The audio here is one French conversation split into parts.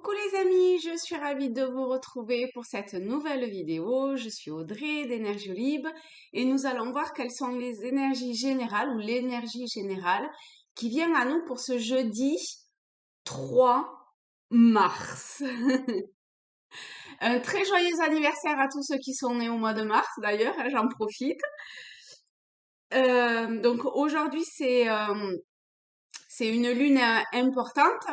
Coucou les amis, je suis ravie de vous retrouver pour cette nouvelle vidéo. Je suis Audrey d'Énergie Libre et nous allons voir quelles sont les énergies générales ou l'énergie générale qui vient à nous pour ce jeudi 3 mars. Un très joyeux anniversaire à tous ceux qui sont nés au mois de mars d'ailleurs, hein, j'en profite. Donc aujourd'hui c'est une lune importante,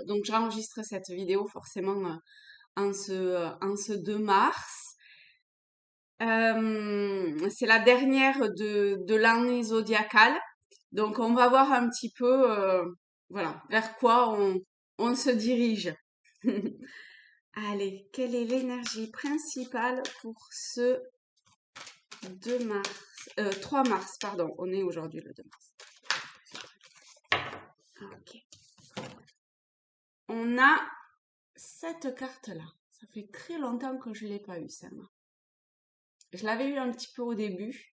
donc j'enregistre cette vidéo forcément en ce 2 mars. C'est la dernière de l'année zodiacale. Donc, on va voir un petit peu, voilà, vers quoi on se dirige. Allez, quelle est l'énergie principale pour ce 2 mars, 3 mars, pardon, on est aujourd'hui le 2 mars. Ok. On a cette carte-là. Ça fait très longtemps que je ne l'ai pas eu, celle-là. Je l'avais eu un petit peu au début.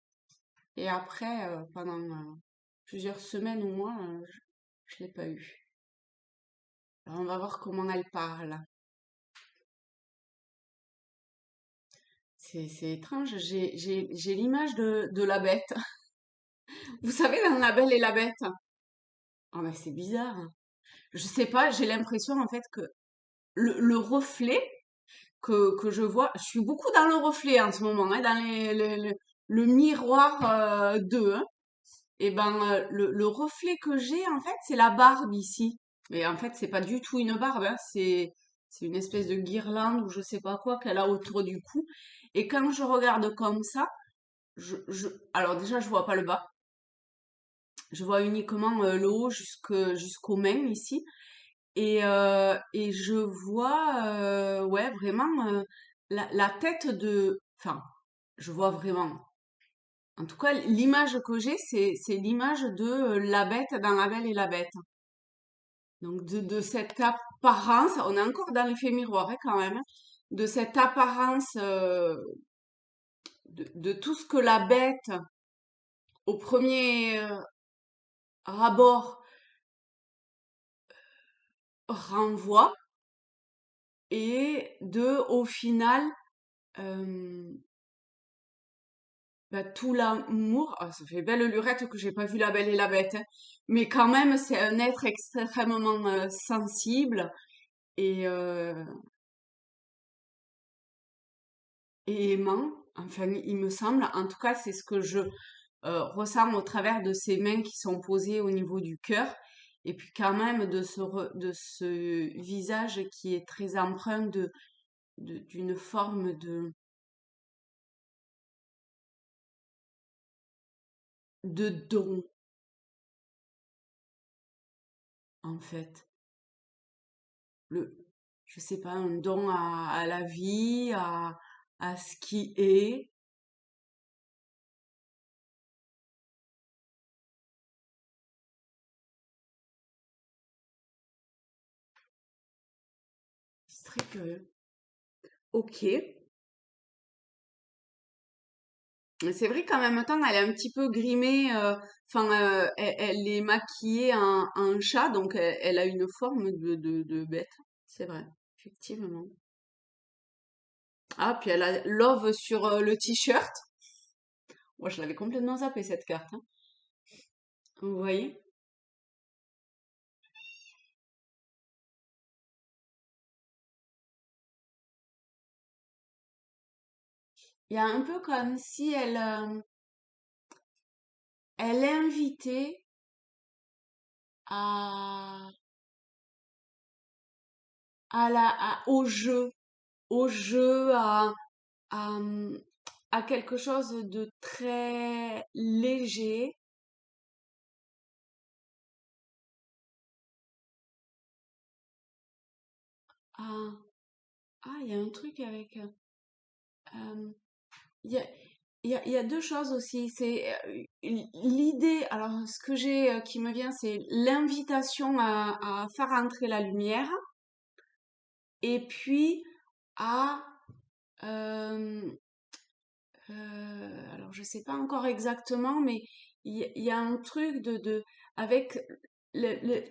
Et après, pendant plusieurs semaines ou mois, je l'ai pas eu. Alors, on va voir comment elle parle. C'est étrange, j'ai l'image de la bête. Vous savez, dans La Belle et la Bête? Ah mais c'est bizarre, hein. Je sais pas, j'ai l'impression en fait que le reflet que je vois, je suis beaucoup dans le reflet en ce moment, hein, dans le miroir d'eux, hein. Et ben, le reflet que j'ai, en fait, c'est la barbe ici. Mais en fait, c'est pas du tout une barbe, hein, c'est une espèce de guirlande ou je sais pas quoi qu'elle a autour du cou. Et quand je regarde comme ça, alors déjà, je vois pas le bas. Je vois uniquement le haut jusqu'aux mains ici. Et je vois, ouais, vraiment la tête enfin, je vois vraiment. En tout cas, l'image que j'ai, c'est l'image de la bête dans La Belle et la Bête. Donc de cette apparence, on est encore dans l'effet miroir hein, quand même, hein, de cette apparence de tout ce que la bête, au premier abord, renvoie, et au final, euh, bah, tout l'amour. Ah, ça fait belle lurette que j'ai pas vu La Belle et la Bête, hein, mais quand même, c'est un être extrêmement sensible et, euh, et aimant. Enfin, il me semble. En tout cas, c'est ce que je ressens au travers de ses mains qui sont posées au niveau du cœur. Et puis quand même de ce visage qui est très empreint d'une forme de don, en fait. Le, je sais pas, un don à la vie, à ce qui est. C'est très curieux. Ok. C'est vrai qu'en même temps, elle est un petit peu grimée, enfin, elle est maquillée en chat, donc elle a une forme de bête. C'est vrai, effectivement. Ah, puis elle a Love sur le t-shirt. Moi, je l'avais complètement zappé cette carte, hein. Vous voyez? Il y a un peu comme si elle invitait à, au jeu, à, à quelque chose de très léger. À, il y a un truc avec. Il y a, il y a deux choses aussi. C'est l'idée. Alors, ce que j'ai qui me vient, c'est l'invitation à faire entrer la lumière et puis à. euh, alors, je sais pas encore exactement, mais il y a un truc avec le, le-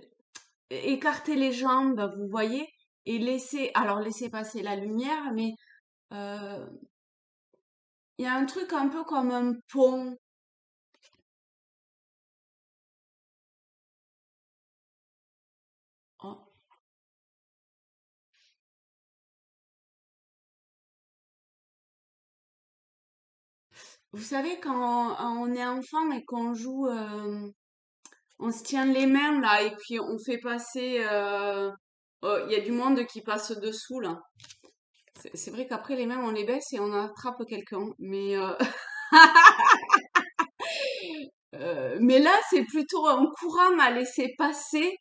écarter les jambes, vous voyez, et laisser passer la lumière, mais euh, il y a un truc un peu comme un pont. Oh, vous savez, quand on est enfant et qu'on joue, on se tient les mains là et puis on fait passer. Oh, il y a du monde qui passe dessous là. C'est vrai qu'après les mains on les baisse et on attrape quelqu'un, mais mais là c'est plutôt un courant à laisser passer.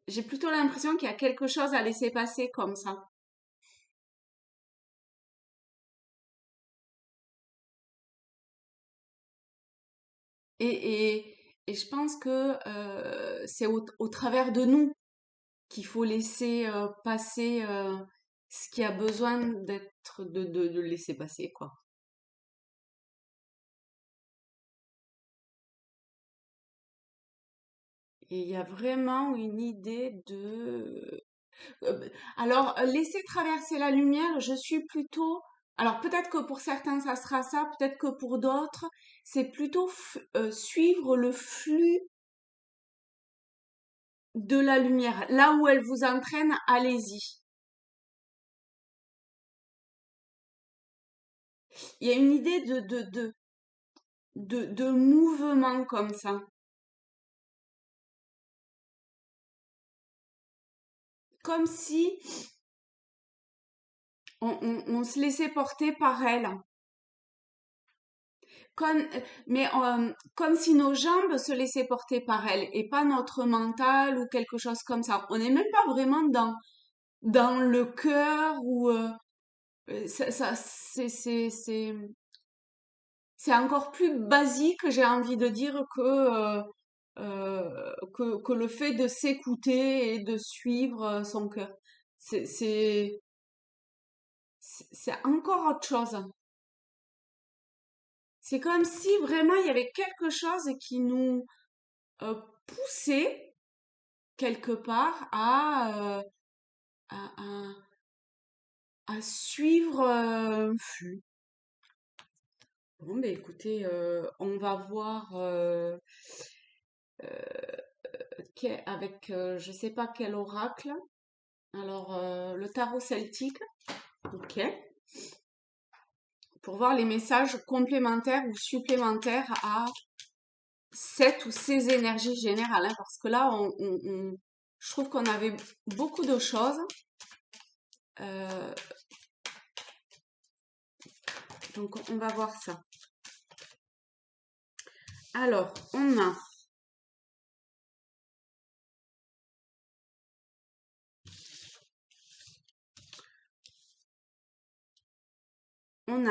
J'ai plutôt l'impression qu'il y a quelque chose à laisser passer comme ça. Et, et, et je pense que c'est au travers de nous qu'il faut laisser passer ce qui a besoin de laisser passer, quoi. Et il y a vraiment une idée de... alors, laisser traverser la lumière, je suis plutôt... Alors, peut-être que pour certains, ça sera ça, peut-être que pour d'autres, c'est plutôt suivre le flux de la lumière. Là où elle vous entraîne, allez-y. Il y a une idée de mouvement comme ça. Comme si on se laissait porter par elle. Comme, mais comme si nos jambes se laissaient porter par elle et pas notre mental ou quelque chose comme ça. On n'est même pas vraiment dans le cœur ou c'est encore plus basique, j'ai envie de dire, que le fait de s'écouter et de suivre son cœur. C'est, c'est, c'est encore autre chose. C'est comme si vraiment il y avait quelque chose qui nous poussait quelque part à, à, à suivre un flux. Bon, ben écoutez, on va voir avec je sais pas quel oracle. Alors, le tarot celtique, ok, pour voir les messages complémentaires ou supplémentaires à cette ou ces énergies générales, hein, parce que là, je trouve qu'on avait beaucoup de choses. euh, donc, on va voir ça. Alors, on a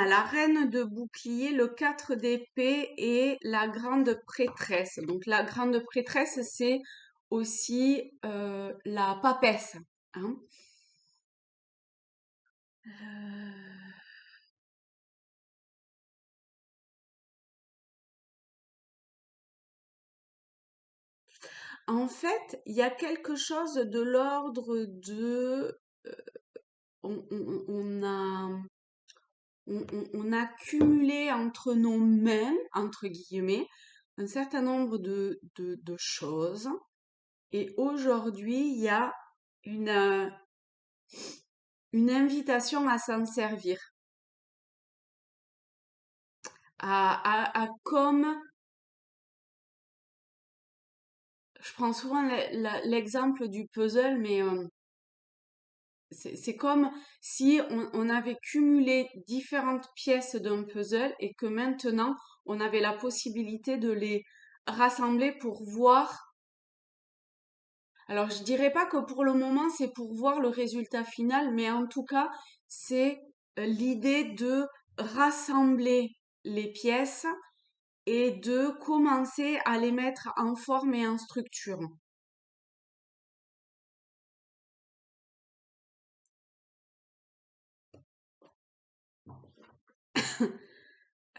la reine de bouclier, le 4 d'épée et la grande prêtresse. Donc la grande prêtresse, c'est aussi la papesse, hein. En fait, il y a quelque chose de l'ordre de... on a, on a cumulé entre nos mains, entre guillemets, un certain nombre de choses. Et aujourd'hui, il y a une invitation à s'en servir. À comme, je prends souvent l'exemple du puzzle, mais c'est comme si on avait cumulé différentes pièces d'un puzzle et que maintenant on avait la possibilité de les rassembler pour voir. Alors je dirais pas que pour le moment c'est pour voir le résultat final, mais en tout cas c'est l'idée de rassembler les pièces et de commencer à les mettre en forme et en structure.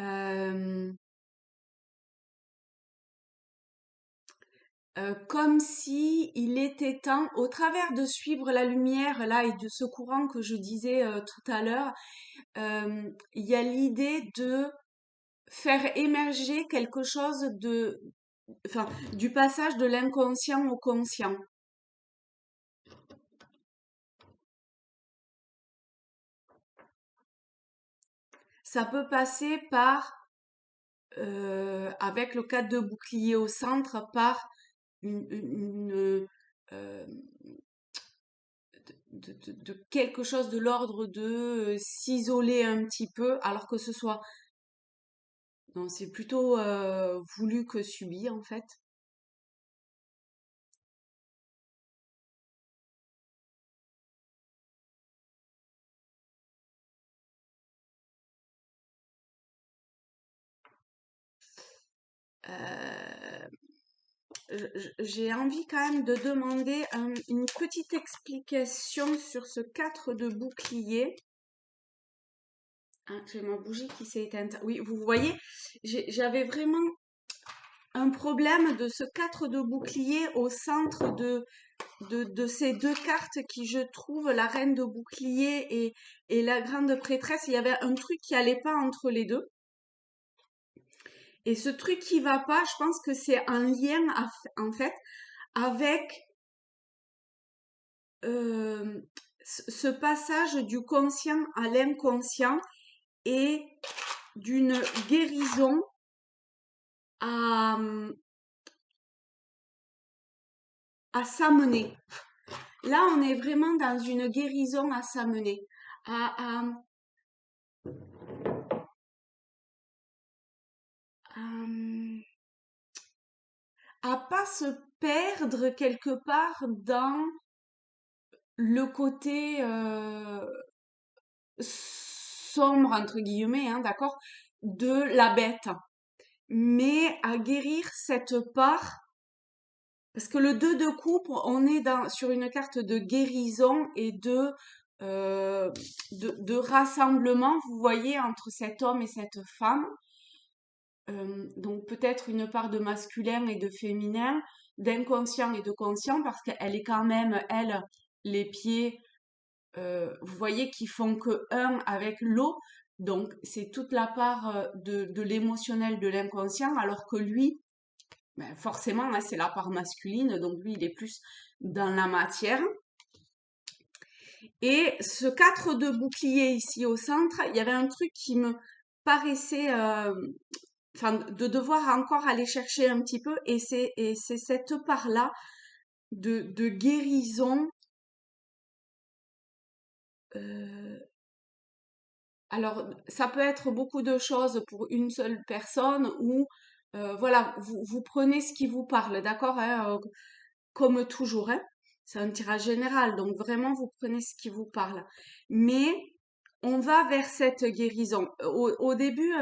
Euh, comme si il était temps, au travers de suivre la lumière là et de ce courant que je disais tout à l'heure, il y a l'idée de faire émerger quelque chose enfin, du passage de l'inconscient au conscient. Ça peut passer par, avec le cadre de bouclier au centre, par une, de quelque chose de l'ordre de s'isoler un petit peu, alors que ce soit, non, c'est plutôt voulu que subi en fait. Euh, j'ai envie quand même de demander une petite explication sur ce 4 de bouclier. Ah, j'ai ma bougie qui s'est éteinte. Oui, vous voyez, j'avais vraiment un problème de ce 4 de bouclier au centre de ces deux cartes qui, je trouve, la reine de bouclier et la grande prêtresse. Il y avait un truc qui allait pas entre les deux. Et ce truc qui va pas, je pense que c'est un lien en fait avec euh, ce passage du conscient à l'inconscient et d'une guérison à, à s'amener. Là, on est vraiment dans une guérison à s'amener, à, à, à pas se perdre quelque part dans le côté sombre, entre guillemets, hein, d'accord, de la bête, mais à guérir cette part, parce que le 2 de coupe, on est sur une carte de guérison et euh, de rassemblement, vous voyez, entre cet homme et cette femme. Donc peut-être une part de masculin et de féminin, d'inconscient et de conscient, parce qu'elle est quand même, elle, les pieds, vous voyez, qui font que un avec l'eau. Donc c'est toute la part de l'émotionnel, de l'inconscient, alors que lui, ben, forcément, hein, c'est la part masculine, donc lui, il est plus dans la matière. Et ce 4 de bouclier ici au centre, il y avait un truc qui me paraissait enfin, de devoir encore aller chercher un petit peu, et c'est cette part-là de guérison. euh, alors, ça peut être beaucoup de choses pour une seule personne, ou voilà, vous prenez ce qui vous parle, d'accord, hein, comme toujours, hein. C'est un tirage général, donc vraiment, vous prenez ce qui vous parle. Mais on va vers cette guérison. Au début,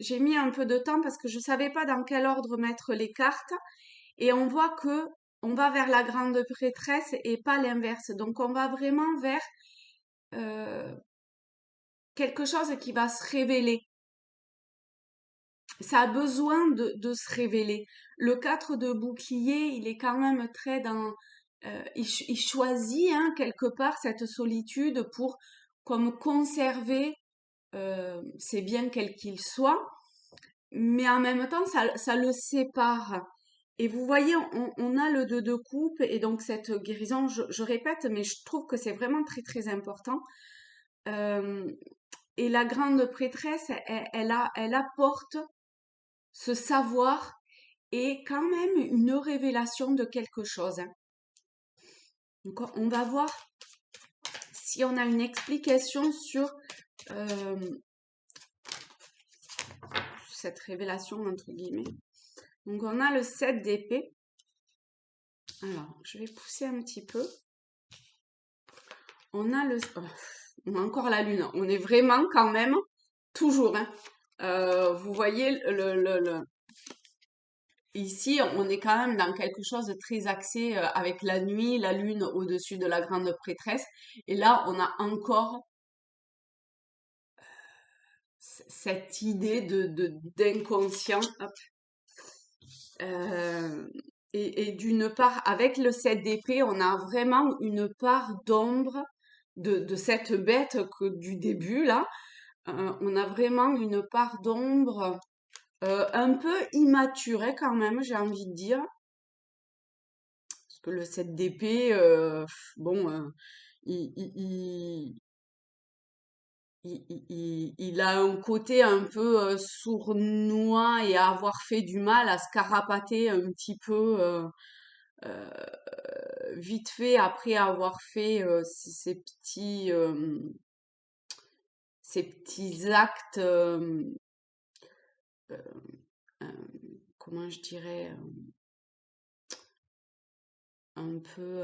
j'ai mis un peu de temps parce que je savais pas dans quel ordre mettre les cartes. Et on voit que on va vers la grande prêtresse et pas l'inverse. Donc on va vraiment vers euh, quelque chose qui va se révéler. Ça a besoin de se révéler. Le 4 de bouclier, il est quand même très dans... il choisit hein, quelque part cette solitude pour comme conserver ses biens quels qu'ils soient, mais en même temps, ça le sépare. Et vous voyez, on a le 2 de coupe et donc cette guérison, je répète, mais je trouve que c'est vraiment très très important. Euh, et la grande prêtresse, elle apporte ce savoir et quand même une révélation de quelque chose, hein. Donc on va voir si on a une explication sur euh, cette révélation entre guillemets. Donc on a le 7 d'épée. Alors, je vais pousser un petit peu. On a on a encore la lune. On est vraiment quand même toujours, hein. Vous voyez ici, on est quand même dans quelque chose de très axé avec la nuit, la lune au-dessus de la grande prêtresse. Et là, on a encore cette idée d'inconscient. Hop. et d'une part, avec le 7 d'épée, on a vraiment une part d'ombre de cette bête que du début, là. On a vraiment une part d'ombre un peu immature, hein, quand même, j'ai envie de dire. Parce que le 7 d'épée, bon, il, il, il, il a un côté un peu sournois et à avoir fait du mal, à se carapater un petit peu euh, vite fait après avoir fait ces petits actes, euh, euh, comment je dirais, un peu,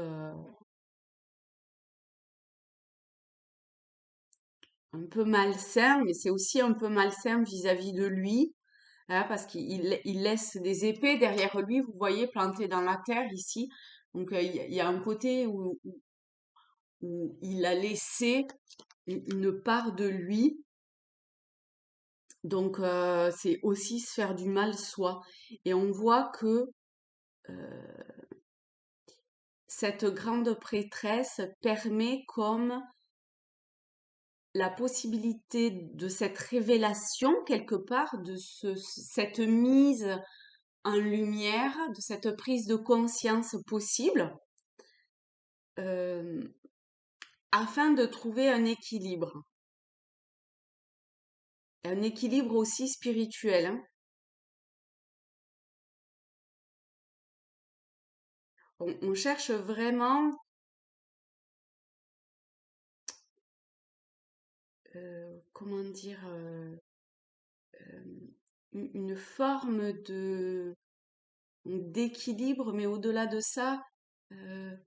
un peu malsain, mais c'est aussi un peu malsain vis-à-vis de lui, hein, parce qu'il laisse des épées derrière lui, vous voyez, plantées dans la terre ici. Donc il y a un côté où il a laissé une part de lui. Donc c'est aussi se faire du mal soi. Et on voit que euh, cette grande prêtresse permet comme la possibilité de cette révélation quelque part, de cette mise en lumière, de cette prise de conscience possible, euh, afin de trouver un équilibre aussi spirituel, hein. On cherche vraiment, comment dire, une forme d'équilibre, mais au-delà de ça, euh,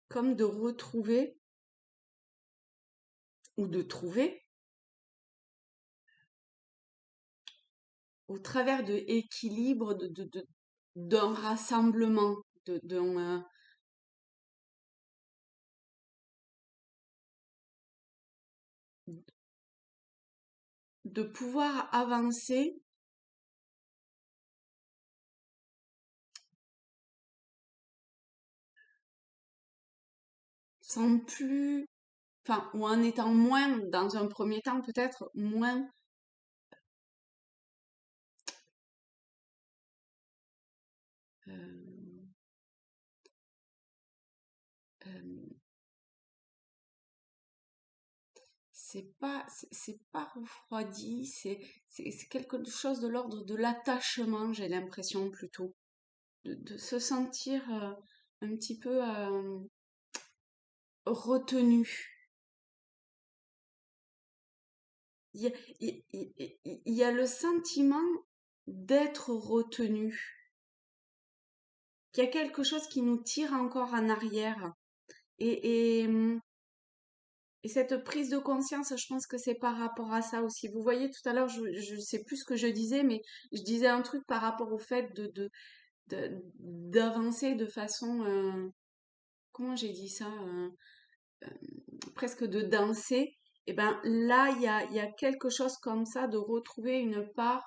comme de retrouver ou de trouver au travers de équilibre, d'un rassemblement, de pouvoir avancer sans plus, enfin, ou en étant moins, dans un premier temps peut-être, moins euh, euh, c'est pas refroidi, c'est quelque chose de l'ordre de l'attachement, j'ai l'impression plutôt, de se sentir un petit peu retenu. Il y a, il y a le sentiment d'être retenu, qu'il y a quelque chose qui nous tire encore en arrière. Et et cette prise de conscience, je pense que c'est par rapport à ça aussi. Vous voyez, tout à l'heure, je sais plus ce que je disais, mais je disais un truc par rapport au fait d'avancer de façon, comment j'ai dit ça, euh, presque de danser. Et ben là, il y a quelque chose comme ça, de retrouver une part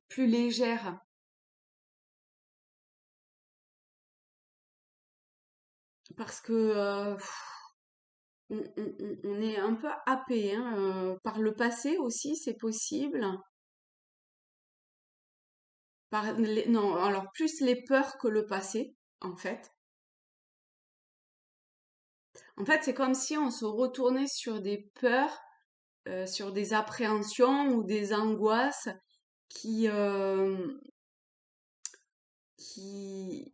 plus légère. Parce que on est un peu happé, hein, par le passé aussi, c'est possible. Non, alors plus les peurs que le passé, en fait. En fait, c'est comme si on se retournait sur des peurs, sur des appréhensions ou des angoisses qui, qui,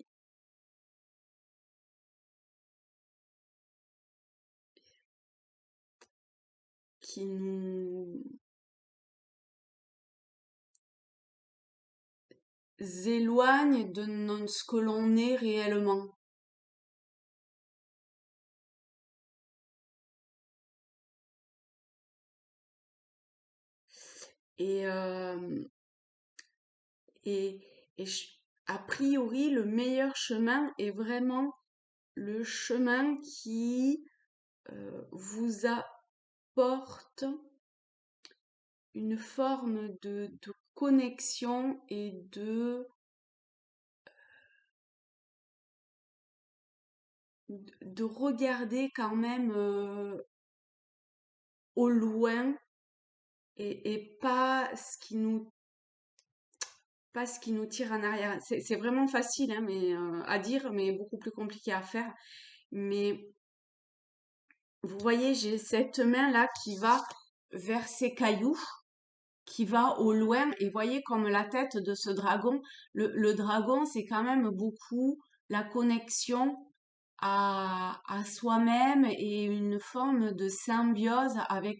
qui nous éloignent de ce que l'on est réellement. Et, et, et a priori, le meilleur chemin est vraiment le chemin qui vous a porte une forme de connexion et de regarder quand même au loin et pas ce qui nous tire en arrière. C'est vraiment facile hein, mais, à dire, mais beaucoup plus compliqué à faire. Mais vous voyez, j'ai cette main-là qui va vers ces cailloux, qui va au loin. Et voyez comme la tête de ce dragon, le dragon, c'est quand même beaucoup la connexion à soi-même et une forme de symbiose avec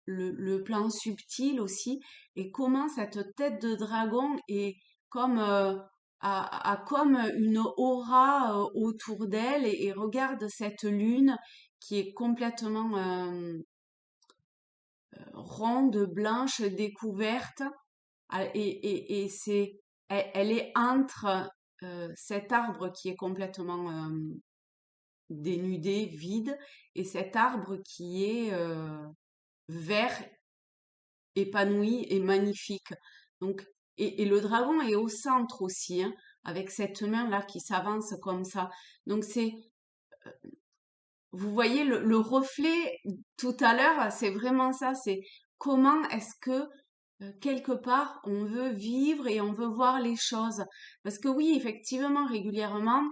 le plan subtil aussi. Et comment cette tête de dragon est comme a comme une aura autour d'elle et regarde cette lune qui est complètement ronde, blanche, découverte. Et elle est entre cet arbre qui est complètement dénudé, vide, et cet arbre qui est vert, épanoui et magnifique. Donc, et le dragon est au centre aussi, hein, avec cette main-là qui s'avance comme ça. Donc vous voyez le reflet tout à l'heure, c'est vraiment ça, c'est comment est-ce que quelque part on veut vivre et on veut voir les choses. Parce que oui, effectivement, régulièrement,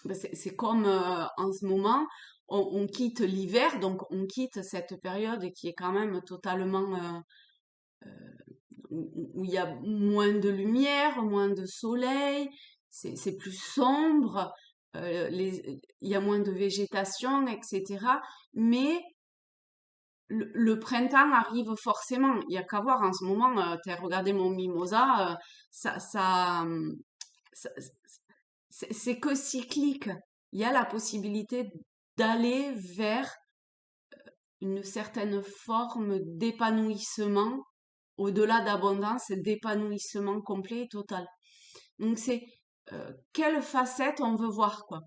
ben, c'est comme en ce moment, on quitte l'hiver, donc on quitte cette période qui est quand même totalement où il y a moins de lumière, moins de soleil, c'est plus sombre, il y a moins de végétation, etc. Mais le printemps arrive forcément. Il y a qu'à voir en ce moment, regardez mon mimosa, ça, ça, ça- c'est que cyclique. Il y a la possibilité d'aller vers une certaine forme d'épanouissement, au-delà d'abondance, d'épanouissement complet et total. Donc c'est quelle facette on veut voir, quoi.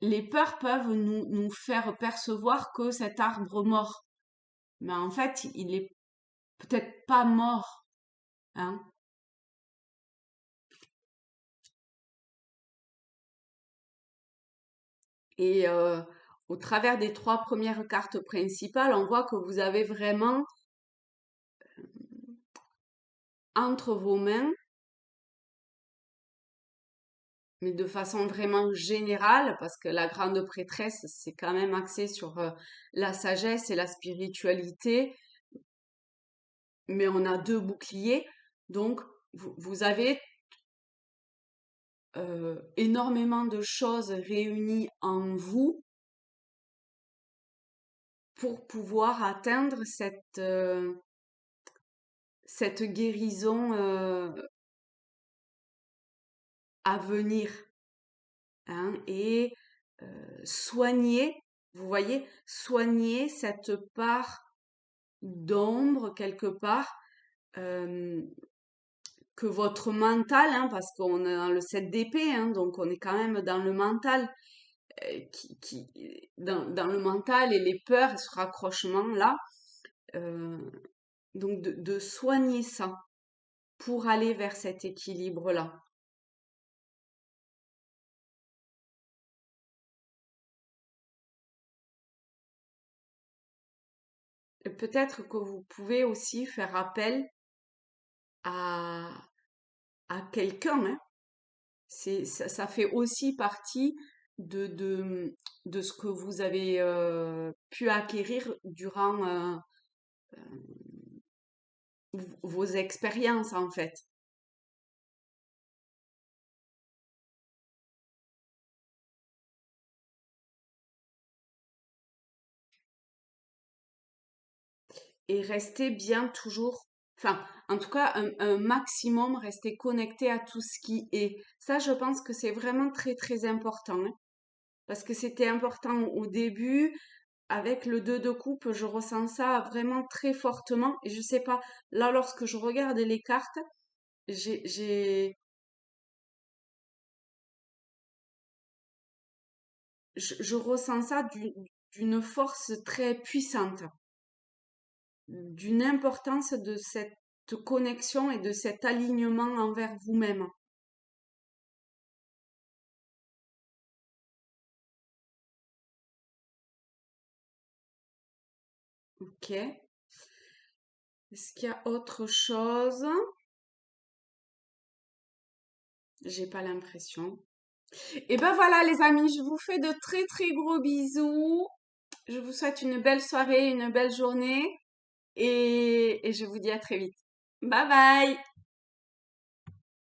Les peurs peuvent nous faire percevoir que cet arbre mort, mais en fait, il est peut-être pas mort, hein. Et au travers des trois premières cartes principales, on voit que vous avez vraiment entre vos mains, mais de façon vraiment générale, parce que la grande prêtresse, c'est quand même axé sur la sagesse et la spiritualité, mais on a deux boucliers, donc vous avez énormément de choses réunies en vous pour pouvoir atteindre cette guérison à venir, hein, et soigner, vous voyez, soigner cette part d'ombre quelque part euh, que votre mental, hein, parce qu'on est dans le 7 d'épée, hein, donc on est quand même dans le mental, dans le mental et les peurs et ce raccrochement là, euh, donc de soigner ça pour aller vers cet équilibre là. Et peut-être que vous pouvez aussi faire appel à, à quelqu'un, hein. Ça fait aussi partie de ce que vous avez pu acquérir durant vos expériences, en fait. Et rester bien toujours, enfin, en tout cas, un maximum, rester connecté à tout ce qui est. Ça, je pense que c'est vraiment très, très important, hein, parce que c'était important au début. Avec le 2 de coupe, je ressens ça vraiment très fortement. Et je sais pas, là, lorsque je regarde les cartes, j'ai, je ressens ça d'une force très puissante, d'une importance de cette connexion et de cet alignement envers vous-même. Ok. Est-ce qu'il y a autre chose? J'ai pas l'impression. Et ben voilà les amis, je vous fais de très très gros bisous. Je vous souhaite une belle soirée, une belle journée et je vous dis à très vite. Bye bye!